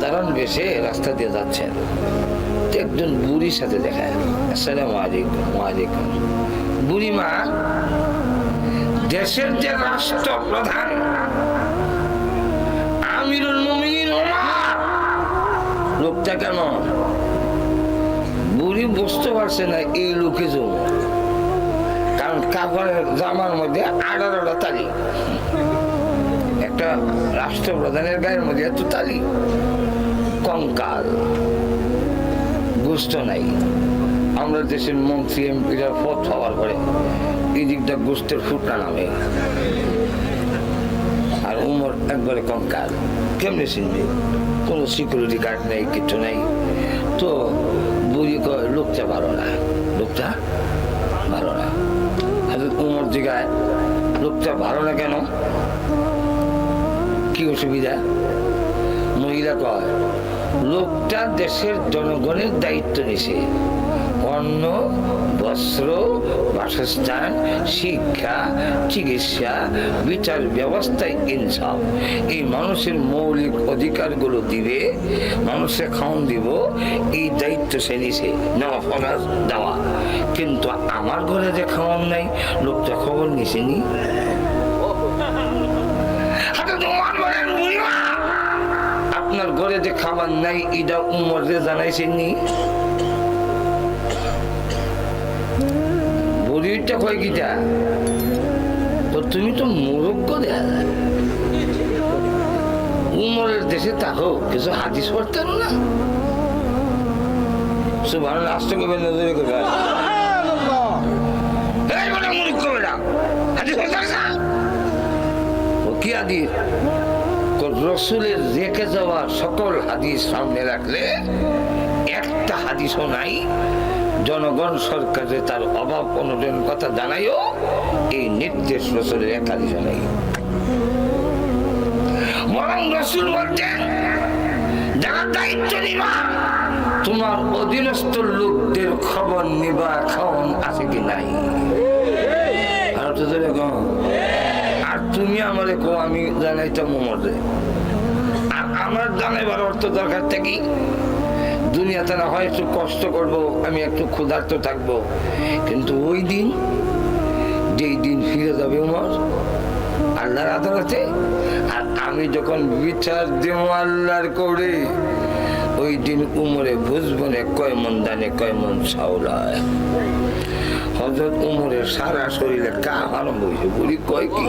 সাধারণ বেশে রাস্তা দিয়ে যাচ্ছেন, একজন বুড়ির সাথে দেখা। আসসালামু আলাইকুম। ওয়ালাইকুম। বুড়ি মা, দেশের যে রাষ্ট্রপ্রধান আমিরুল মুমিনিন ওমর, লোকটা কেন? বুড়ি বুঝতে পারছে না এই লোকে জম, কারণ কাপড়ের জামার মধ্যে 18টা তালি। একটা রাষ্ট্রপ্রধানের গায়ের মধ্যে এত তালি, কঙ্কাল, গোস্ত নাই। আমরা দেশের মন্ত্রী এমপিরা পথ হওয়ার পরে এই দিকটা গোস্তের ফুটনা নামে, আর উমর একবারে কঙ্কাল। কেমনে চিনবে? কোনো সিকিউরিটি গার্ড নেই, কিছু নেই। তো বুড়ি কয় লোকটা ভালো না, লোকটা ভালো না। উমর জিগায় লোকটা ভালো না কেন, কি অসুবিধা? মহিলা কয় লোকটা দেশের জনগণের দায়িত্ব নিছে, অন্ন, বস্ত্র, বাসস্থান, শিক্ষা, চিকিৎসা, বিচার ব্যবস্থায় ইনসাফ, এই মানুষের মৌলিক অধিকারগুলো দিবে, মানুষের খাওয়ান দিব, এই দায়িত্ব সে নিছে, নেওয়া ফরাজ দেওয়া। কিন্তু আমার ঘরে যে খাওয়ান নাই, লোকটা খবর নিছে নি? আপনার ঘরে যে খাবার নাই এটা উমরে জানাইছেন নি? বুড়িটা কয় কিটা, তো তুমি তো মুরব্ব দেয়া। উমরের দেশে থাকো, কিছু হাদিস পড়তেন না? সুবহানাল্লাহ, আস্তে করবেন, নজরে করবেন। কি হাদিস? রসুলের রেখে যাওয়া সকল হাদিস সামনে রাখলে একটা হাদিসও নাই জনগণ সরকারে তার অভাব অনটন কথা জানাইও এই নির্দেশ রসুলের এক হাদিসও নাই। বরং রসুল বলতেন যারা দায়িত্ব নিবা, তোমার অধীনস্থ লোকদের খবর নিবা, খাওয়ান আছে কি নাই। আর তো আর তুমি আমারে কো আমি জানাইতাম উমরে, আর আমার জানাইবার অর্থ দরকার থেকে দুনিয়াতে না হয় একটু কষ্ট করব, আমি একটু ক্ষুধার্ত থাকবো, কিন্তু ওই দিন যেই দিন ফিরে যাবে উমর আল্লাহর আদালতে, আর আমি যখন বিচার দেব আল্লাহর করে, ওই দিন উমরে বুঝবো না কয় মন দানে কয় মন চাউল হয়। হযরত উমরের সারা শরীরে কাম আরম্ভ হয়েছে। বুড়ি কয় কি